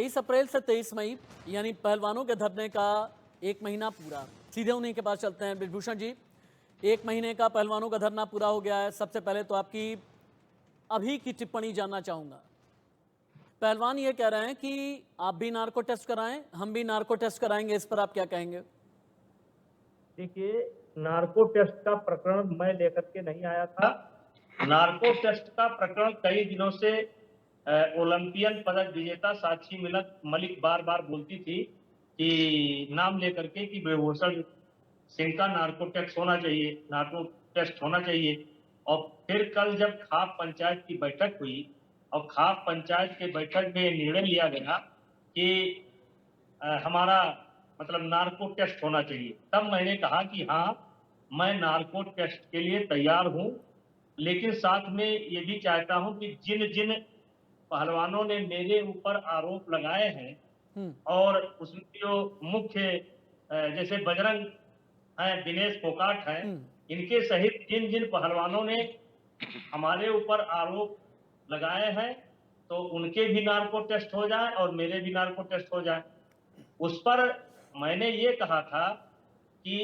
23 अप्रैल से 23 मई यानी पहलवानों के धरने का एक महीना पूरा। सीधे उन्हीं के पास चलते हैं। बृजभूषण जी, एक महीने का पहलवानों का धरना पूरा हो गया है। सबसे पहले तो आपकी अभी की टिप्पणी जानना चाहूंगा। पहलवान ये कह रहे हैं कि आप भी नार्को टेस्ट कराएं, हम भी नार्को टेस्ट कराएंगे, इस पर आप क्या कहेंगे? देखिए, नार्को टेस्ट का प्रकरण मैं लेकर के नहीं आया था। नार्को टेस्ट का प्रकरण कई दिनों से ओलंपियन पदक विजेता साक्षी मलिक बार बार बोलती थी कि नाम लेकर के कि ब्रजभूषण सिंह का नार्को टेस्ट होना चाहिए, नार्को टेस्ट होना चाहिए। और फिर कल जब खाप पंचायत की बैठक हुई और खाप पंचायत के बैठक में निर्णय लिया गया कि हमारा मतलब नार्को टेस्ट होना चाहिए, तब मैंने कहा कि हाँ, मैं नार्को टेस्ट के लिए तैयार हूं, लेकिन साथ में ये भी चाहता हूं कि जिन जिन पहलवानों ने मेरे ऊपर आरोप लगाए हैं और उसमें जो मुख्य जैसे बजरंग हैं, दिनेश फोगाट हैं, इनके सहित जिन जिन पहलवानों ने हमारे ऊपर आरोप लगाए हैं, तो उनके भी नार्को टेस्ट हो जाए और मेरे भी नार्को टेस्ट हो जाए। उस पर मैंने ये कहा था कि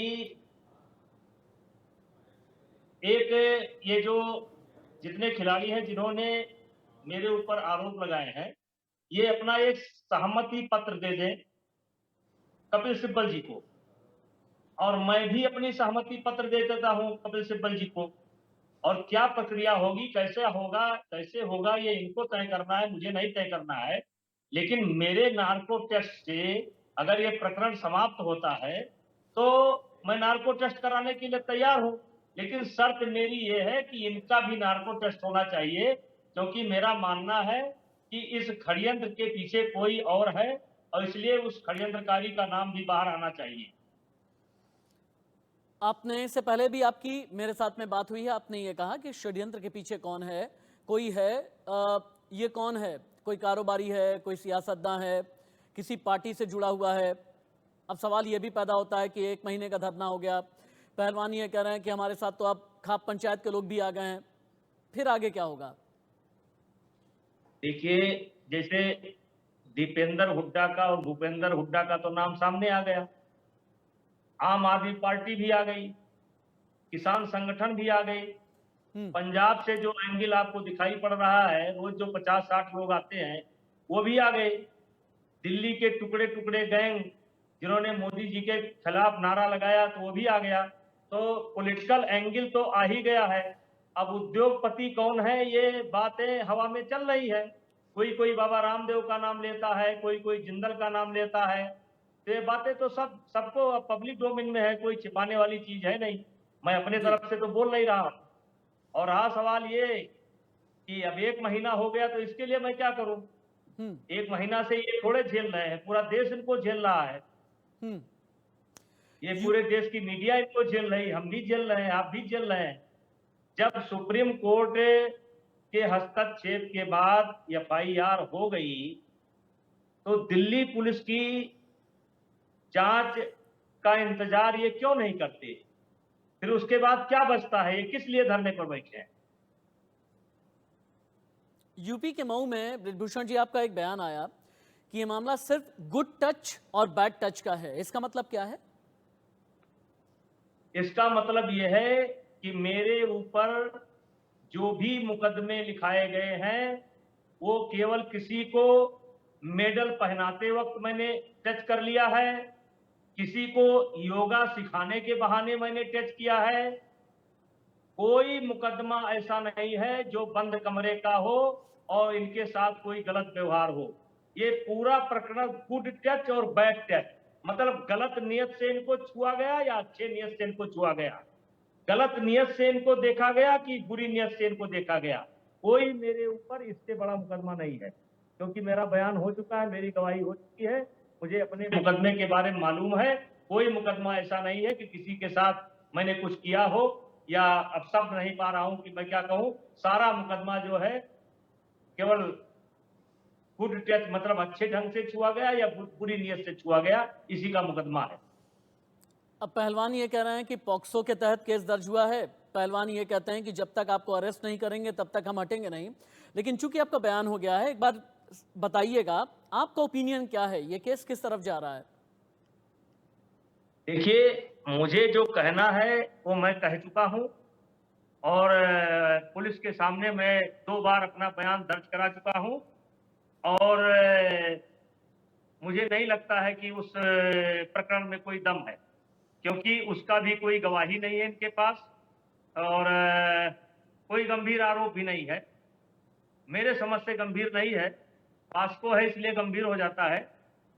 एक ये जो जितने खिलाड़ी हैं जिन्होंने मेरे ऊपर आरोप लगाए हैं, ये अपना एक सहमति पत्र दे दें कपिल सिब्बल जी को, और मैं भी अपनी सहमति पत्र दे देता हूं कपिल सिब्बल जी को। और क्या प्रक्रिया होगी, कैसे होगा ये इनको तय करना है, मुझे नहीं तय करना है। लेकिन मेरे नार्को टेस्ट से अगर ये प्रकरण समाप्त होता है तो मैं नार्को टेस्ट कराने के लिए तैयार हूं, लेकिन शर्त मेरी ये है कि इनका भी नार्को टेस्ट होना चाहिए, क्योंकि मेरा मानना है कि इस षड्यंत्र के पीछे कोई और है और इसलिए उस षड्यंत्रकारी का नाम भी बाहर आना चाहिए। आपने इससे पहले भी आपकी मेरे साथ में बात हुई है, आपने ये कहा कि षड्यंत्र के पीछे कौन है, कोई है। ये कौन है? कोई कारोबारी है, कोई सियासतदान है, किसी पार्टी से जुड़ा हुआ है? अब सवाल ये भी पैदा होता है कि एक महीने का धरना हो गया, पहलवान ये कह रहे हैं कि हमारे साथ तो अब खाप पंचायत के लोग भी आ गए हैं, फिर आगे क्या होगा? देखिए, जैसे दीपेंद्र हुड्डा का और भूपेंद्र हुड्डा का तो नाम सामने आ गया, आम आदमी पार्टी भी आ गई, किसान संगठन भी आ गए। पंजाब से जो एंगल आपको दिखाई पड़ रहा है, रोज जो 50-60 लोग आते हैं, वो भी आ गए। दिल्ली के टुकड़े टुकड़े गैंग जिन्होंने मोदी जी के खिलाफ नारा लगाया, तो वो भी आ गया। तो पॉलिटिकल एंगल तो आ ही गया है। अब उद्योगपति कौन है, ये बातें हवा में चल रही है। कोई कोई बाबा रामदेव का नाम लेता है, कोई कोई जिंदल का नाम लेता है। तो ये बातें तो सबको पब्लिक डोमेन में है, कोई छिपाने वाली चीज है नहीं। मैं अपने जी। तरफ से तो बोल नहीं रहा। और रहा सवाल ये कि अब एक महीना हो गया तो इसके लिए मैं क्या करूं? एक महीना से ये थोड़े झेल रहे हैं, पूरा देश इनको झेल रहा है। ये यू पूरे देश की मीडिया इनको झेल रही, हम भी झेल रहे हैं, आप भी झेल रहे हैं। जब सुप्रीम कोर्ट के हस्तक्षेप के बाद एफआईआर हो गई, तो दिल्ली पुलिस की जांच का इंतजार ये क्यों नहीं करते? फिर उसके बाद क्या बचता है? ये किस लिए धरने पर बैठे हैं? यूपी के मऊ में बृजभूषण जी आपका एक बयान आया कि ये मामला सिर्फ गुड टच और बैड टच का है, इसका मतलब क्या है? इसका मतलब यह है कि मेरे ऊपर जो भी मुकदमे लिखाए गए हैं, वो केवल किसी को मेडल पहनाते वक्त मैंने टच कर लिया है, किसी को योगा सिखाने के बहाने मैंने टच किया है। कोई मुकदमा ऐसा नहीं है जो बंद कमरे का हो और इनके साथ कोई गलत व्यवहार हो। ये पूरा प्रकरण गुड टच और बैड टच, मतलब गलत नियत से इनको छुआ गया या अच्छे नियत से इनको छुआ गया, गलत नियत से इनको देखा गया कि बुरी नियत से इनको देखा गया। कोई मेरे ऊपर इससे बड़ा मुकदमा नहीं है, क्योंकि मेरा बयान हो चुका है, मेरी गवाही हो चुकी है, मुझे अपने मुकदमे के बारे में मालूम है। कोई मुकदमा ऐसा नहीं है कि किसी के साथ मैंने कुछ किया हो, या अब शब्द नहीं पा रहा हूं कि मैं क्या कहूं। सारा मुकदमा जो है केवल गुड टच, मतलब अच्छे ढंग से छुआ गया या बुरी नियत से छुआ गया, इसी का मुकदमा है। अब पहलवान ये कह रहे हैं कि पॉक्सो के तहत केस दर्ज हुआ है। पहलवान ये कहते हैं कि जब तक आपको अरेस्ट नहीं करेंगे तब तक हम हटेंगे नहीं। लेकिन चूंकि आपका बयान हो गया है, एक बार बताइएगा आपका ओपिनियन क्या है, ये केस किस तरफ जा रहा है? देखिए, मुझे जो कहना है वो मैं कह चुका हूँ और पुलिस के सामने मैं 2 बार अपना बयान दर्ज करा चुका हूँ और मुझे नहीं लगता है कि उस प्रकरण में कोई दम है, क्योंकि उसका भी कोई गवाही नहीं है इनके पास और कोई गंभीर आरोप भी नहीं है। मेरे समझ से गंभीर नहीं है, पास्को है इसलिए गंभीर हो जाता है,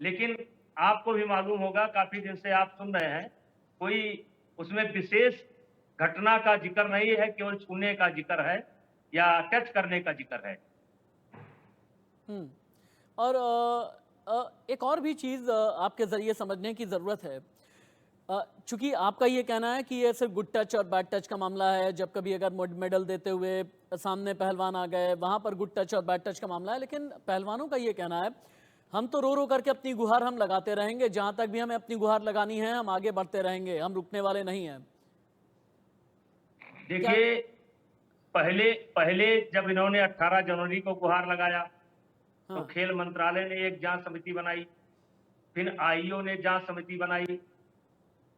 लेकिन आपको भी मालूम होगा, काफ़ी दिन से आप सुन रहे हैं, कोई उसमें विशेष घटना का ज़िक्र नहीं है, केवल छूने का ज़िक्र है या टच करने का ज़िक्र है। हम्म। और एक और भी चीज़ आपके ज़रिए समझने की ज़रूरत है। चूंकि आपका ये कहना है कि ये सिर्फ गुड टच और बैड टच का मामला है, जब कभी अगर मेडल देते हुए सामने पहलवान आ गए वहाँ पर गुड टच और बैड टच का मामला है, लेकिन पहलवानों का ये कहना है हम तो रो रो करके अपनी गुहार हम लगाते रहेंगे, जहाँ तक भी हमें अपनी गुहार लगानी है हम आगे बढ़ते रहेंगे, हम रुकने वाले नहीं हैं। क्या? देखिए, पहले पहले जब इन्होंने 18 जनवरी को गुहार लगाया, तो हाँ। खेल मंत्रालय ने एक जांच समिति बनाई, फिर आईओ ने जांच समिति बनाई।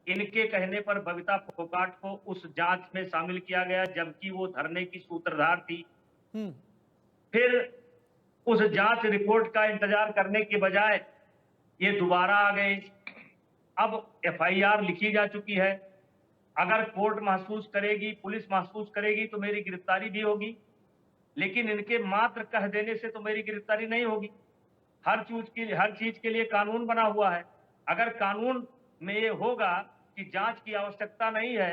इनके कहने पर बबीता फोगाट को उस जांच में शामिल किया गया, जबकि वो धरने की सूत्रधार थी। हम्म। फिर उस जांच रिपोर्ट का इंतजार करने के बजाय ये दोबारा आ गए। अब एफआईआर लिखी जा चुकी है। अगर कोर्ट महसूस करेगी, पुलिस महसूस करेगी तो मेरी गिरफ्तारी भी होगी, लेकिन इनके मात्र कह देने से तो मेरी गिरफ्तारी नहीं होगी। हर चीज के लिए कानून बना हुआ है। अगर कानून में ये होगा कि जांच की आवश्यकता नहीं है,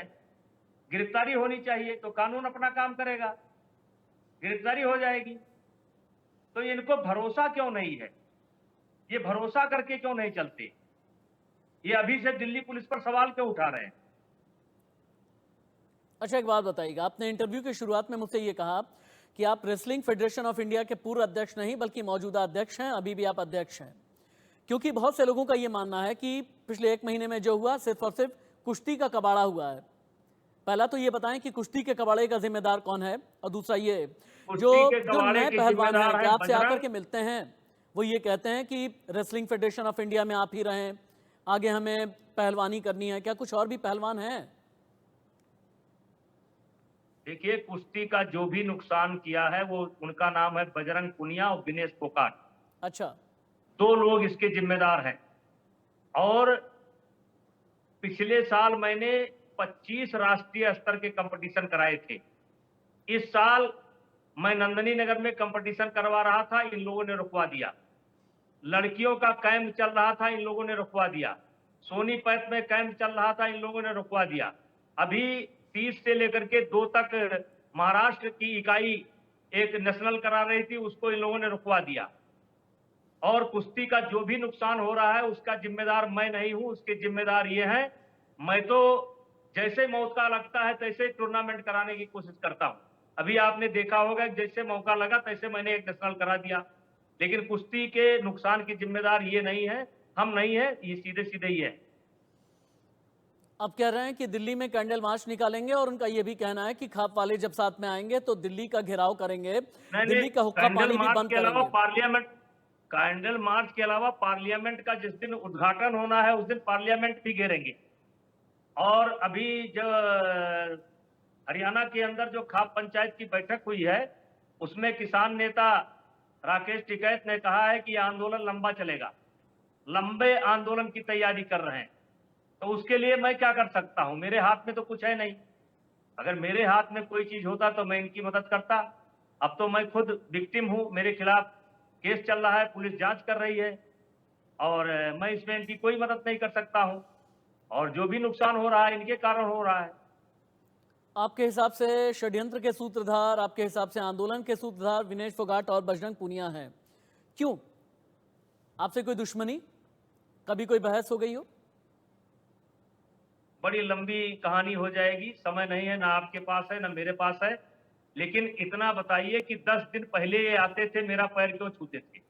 गिरफ्तारी होनी चाहिए, तो कानून अपना काम करेगा, गिरफ्तारी हो जाएगी। तो इनको भरोसा क्यों नहीं है? ये भरोसा करके क्यों नहीं चलते? ये अभी से दिल्ली पुलिस पर सवाल क्यों उठा रहे हैं? अच्छा, एक बात बताइएगा, आपने इंटरव्यू की शुरुआत में मुझसे ये कहा कि आप रेसलिंग फेडरेशन ऑफ इंडिया के पूर्व अध्यक्ष नहीं बल्कि मौजूदा अध्यक्ष हैं, अभी भी आप अध्यक्ष हैं। क्योंकि बहुत से लोगों का ये मानना है कि पिछले 1 महीने में जो हुआ सिर्फ और सिर्फ कुश्ती का कबाड़ा हुआ है। पहला तो ये बताएं कि कुश्ती के कबाड़े का जिम्मेदार कौन है, और दूसरा ये जो कुश्ती के जो कबाड़े नए के पहलवान हैं जिम्मेदार कि हैं आपसे आकर बजरंग। के मिलते हैं, वो ये कहते हैं कि रेसलिंग फेडरेशन ऑफ इंडिया में आप ही रहें, आगे हमें पहलवानी करनी है। क्या कुछ और भी पहलवान हैं? देखिए, कुश्ती का जो भी नुकसान किया है वो उनका नाम है बजरंग पुनिया और विनेश फोगाट। अच्छा। 2 लोग इसके जिम्मेदार हैं। और पिछले साल मैंने 25 राष्ट्रीय स्तर के कंपटीशन कराए थे। इस साल मैं नंदनी नगर में कंपटीशन करवा रहा था, इन लोगों ने रुकवा दिया। लड़कियों का कैंप चल रहा था, इन लोगों ने रुकवा दिया। सोनीपत में कैंप चल रहा था, इन लोगों ने रुकवा दिया। अभी 30 से लेकर के 2 तक महाराष्ट्र की इकाई एक नेशनल करा रही थी, उसको इन लोगों ने रुकवा दिया। और कुश्ती का जो भी नुकसान हो रहा है उसका जिम्मेदार मैं नहीं हूं, उसके जिम्मेदार ये हैं। मैं तो जैसे मौका लगता है तैसे टूर्नामेंट कराने की कोशिश करता हूं। अभी आपने देखा होगा, जैसे मौका लगा तैसे मैंने एक नेशनल करा दिया। लेकिन कुश्ती के नुकसान की जिम्मेदार ये नहीं है, हम नहीं है, ये सीधे सीधे ही है। अब कह रहे हैं कि दिल्ली में कैंडल मार्च निकालेंगे, और उनका यह भी कहना है कि खाप वाले जब साथ में आएंगे तो दिल्ली का घेराव करेंगे, दिल्ली का हुक्का कैंडल पानी भी मार्च बंद के अलावा करेंगे। कैंडल मार्च के अलावा पार्लियामेंट का जिस दिन उद्घाटन होना है उस दिन पार्लियामेंट भी घेरेंगे। और अभी जो हरियाणा के अंदर जो खाप पंचायत की बैठक हुई है, उसमें किसान नेता राकेश टिकैत ने कहा है कि आंदोलन लंबा चलेगा, लंबे आंदोलन की तैयारी कर रहे हैं। तो उसके लिए मैं क्या कर सकता हूं? मेरे हाथ में तो कुछ है नहीं। अगर मेरे हाथ में कोई चीज होता तो मैं इनकी मदद करता। अब तो मैं खुद विक्टिम हूं, मेरे खिलाफ केस चल रहा है, पुलिस जांच कर रही है और मैं इसमें इनकी कोई मदद नहीं कर सकता हूं। और जो भी नुकसान हो रहा है इनके कारण हो रहा है। आपके हिसाब से षड्यंत्र के सूत्रधार, आपके हिसाब से आंदोलन के सूत्रधार विनेश फोगाट और बजरंग पूनिया हैं, क्यों? आपसे कोई दुश्मनी, कभी कोई बहस हो गई हो? बड़ी लंबी कहानी हो जाएगी, समय नहीं है, ना आपके पास है ना मेरे पास है। लेकिन इतना बताइए कि 10 दिन पहले ये आते थे, मेरा पैर क्यों छूते थे?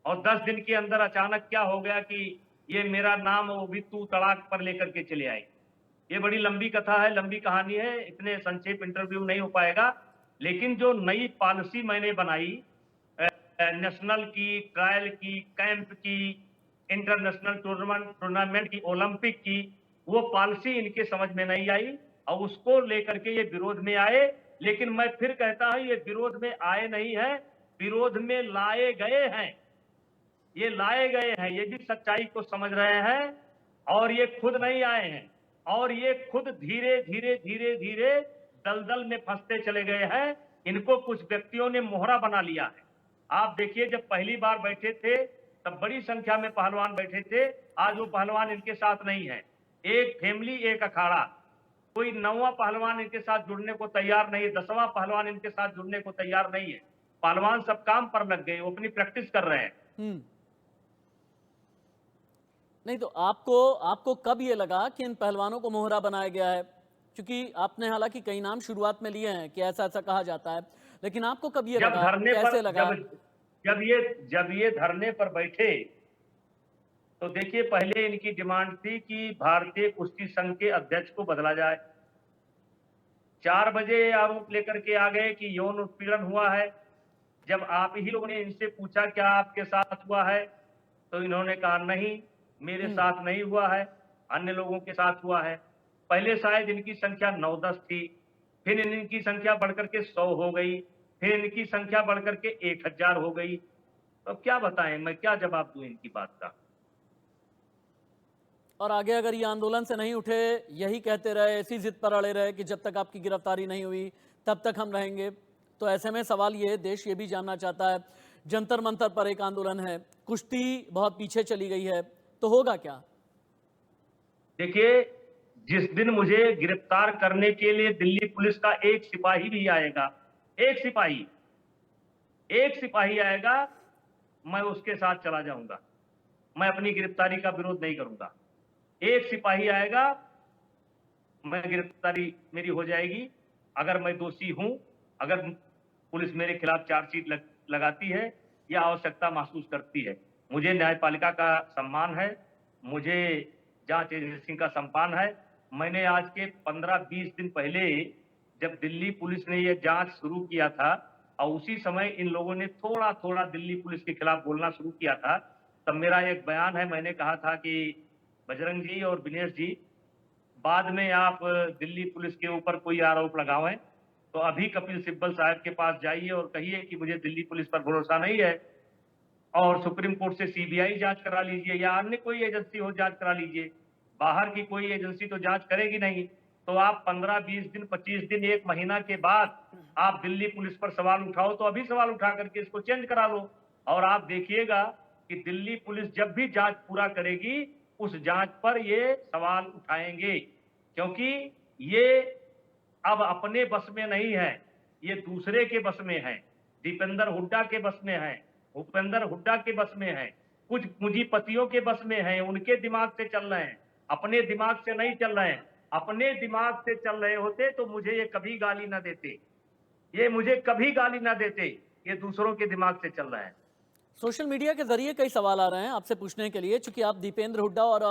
और 10 दिन के अंदर अचानक क्या हो गया कि ये मेरा नाम वो भी तू तड़ाक पर लेकर के चले आए? ये बड़ी लंबी कथा है, लंबी कहानी है, इतने संक्षेप इंटरव्यू नहीं हो पाएगा। लेकिन जो नई पॉलिसी मैंने बनाई, नेशनल की, ट्रायल की, कैंप की, इंटरनेशनल टूर्नामेंट की, ओलंपिक की, वो पॉलिसी इनके समझ में नहीं आई और उसको लेकर के ये विरोध में आए। लेकिन मैं फिर कहता हूं, ये विरोध में आए नहीं है, विरोध में लाए गए हैं। ये लाए गए हैं, ये भी सच्चाई को समझ रहे हैं और ये खुद नहीं आए हैं और ये खुद धीरे धीरे धीरे धीरे दलदल में फंसते चले गए हैं। इनको कुछ व्यक्तियों ने मोहरा बना लिया है। आप देखिए, जब पहली बार बैठे थे तब बड़ी संख्या में पहलवान बैठे थे, आज वो पहलवान इनके साथ नहीं है। एक फैमिली एक अखाड़ा, कोई 9वां पहलवान इनके साथ जुड़ने को तैयार नहीं है, 10वां पहलवान इनके साथ जुड़ने को तैयार नहीं है। पहलवान सब काम पर लग गए, वो अपनी प्रैक्टिस कर रहे हैं। नहीं तो आपको कब ये लगा कि इन पहलवानों को मोहरा बनाया गया है? क्योंकि आपने हालांकि कई नाम शुरुआत में लिए हैं कि ऐसा ऐसा कहा जाता है, लेकिन आपको कब ये जब लगा, धरने कैसे पर लगा? जब ये धरने पर बैठे तो देखिए, पहले इनकी डिमांड थी कि भारतीय कुश्ती संघ के अध्यक्ष को बदला जाए। 4 बजे आरोप लेकर के आ गए कि यौन उत्पीड़न हुआ है। जब आप ही लोगों ने इनसे पूछा क्या आपके साथ हुआ है, तो इन्होंने कहा नहीं, मेरे साथ नहीं हुआ है, अन्य लोगों के साथ हुआ है। पहले शायद इनकी संख्या 9-10 थी, फिर इनकी संख्या बढ़कर के 100 हो गई, फिर इनकी संख्या बढ़कर के 1000 हो गई। तो क्या बताएं, मैं क्या जवाब दूं इनकी बात का। और आगे अगर ये आंदोलन से नहीं उठे, यही कहते रहे, ऐसी जिद पर अड़े रहे कि जब तक आपकी गिरफ्तारी नहीं हुई तब तक हम रहेंगे, तो ऐसे में सवाल ये, देश ये भी जानना चाहता है, जंतर मंतर पर एक आंदोलन है, कुश्ती बहुत पीछे चली गई है, तो होगा क्या? देखिए, जिस दिन मुझे गिरफ्तार करने के लिए दिल्ली पुलिस का एक सिपाही भी आएगा, एक सिपाही आएगा, मैं उसके साथ चला जाऊंगा। मैं अपनी गिरफ्तारी का विरोध नहीं करूंगा। एक सिपाही आएगा, मैं गिरफ्तारी मेरी हो जाएगी। अगर मैं दोषी हूं, अगर पुलिस मेरे खिलाफ चार्जशीट लगाती है या आवश्यकता महसूस करती है, मुझे न्यायपालिका का सम्मान है, मुझे जांच एजेंसी का सम्मान है। मैंने आज के 15-20 दिन पहले जब दिल्ली पुलिस ने यह जांच शुरू किया था और उसी समय इन लोगों ने थोड़ा थोड़ा दिल्ली पुलिस के खिलाफ बोलना शुरू किया था, तब मेरा एक बयान है, मैंने कहा था कि बजरंग जी और विनेश जी, बाद में आप दिल्ली पुलिस के ऊपर कोई आरोप लगावें तो अभी कपिल सिब्बल साहब के पास जाइए और कहिए कि मुझे दिल्ली पुलिस पर भरोसा नहीं है और सुप्रीम कोर्ट से सीबीआई जांच करा लीजिए या अन्य कोई एजेंसी हो जांच करा लीजिए। बाहर की कोई एजेंसी तो जांच करेगी नहीं। तो आप 15-20 दिन, 25 दिन, 1 महीना के बाद आप दिल्ली पुलिस पर सवाल उठाओ, तो अभी सवाल उठा करके इसको चेंज करा लो और आप देखिएगा कि दिल्ली पुलिस जब भी जांच पूरा करेगी उस जांच पर ये सवाल उठाएंगे, क्योंकि ये अब अपने बस में नहीं है, ये दूसरे के बस में है। दीपेंद्र हुड्डा के बस में है, भूपेंद्र हुड्डा के बस में है, कुछ पूंजीपतियों के बस में है, उनके दिमाग से चल रहे हैं, अपने दिमाग से नहीं चल रहे हैं। अपने दिमाग से चल रहे होते तो मुझे ये कभी गाली ना देते, ये दूसरों के दिमाग से चल रहा है। सोशल मीडिया के जरिए कई सवाल आ रहे हैं आपसे पूछने के लिए, चूंकि आप दीपेंद्र हुड्डा और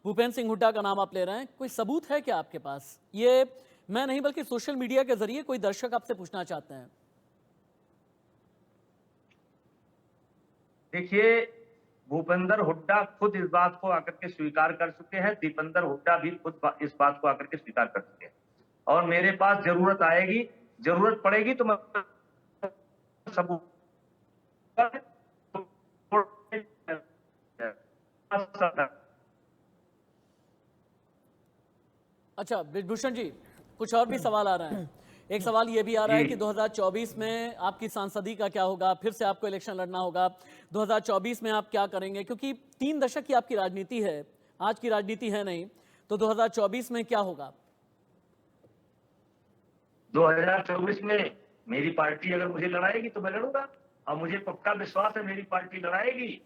भूपेंद्र सिंह हुड्डा का नाम आप ले रहे हैं, कोई सबूत है क्या आपके पास? ये मैं नहीं बल्कि सोशल मीडिया के जरिए कोई दर्शक आपसे पूछना चाहते हैं। देखिए, भूपेंद्र हुड्डा खुद इस बात को आकर के स्वीकार कर चुके हैं, दीपेंद्र हुड्डा भी खुद इस बात को आकर के स्वीकार कर चुके हैं और मेरे पास जरूरत पड़ेगी तो मैं सबूत। अच्छा ब्रिजभूषण जी, कुछ और भी सवाल आ रहे हैं। एक सवाल ये भी आ रहा है कि 2024 में आपकी सांसदी का क्या होगा, फिर से आपको इलेक्शन लड़ना होगा, 2024 में आप क्या करेंगे? क्योंकि 3 दशक की आपकी राजनीति है, आज की राजनीति है नहीं, तो 2024 में क्या होगा? 2024 में मेरी पार्टी अगर मुझे लड़ाएगी तो मैं लड़ूंगा और मुझे पक्का विश्वास है मेरी पार्टी लड़ाएगी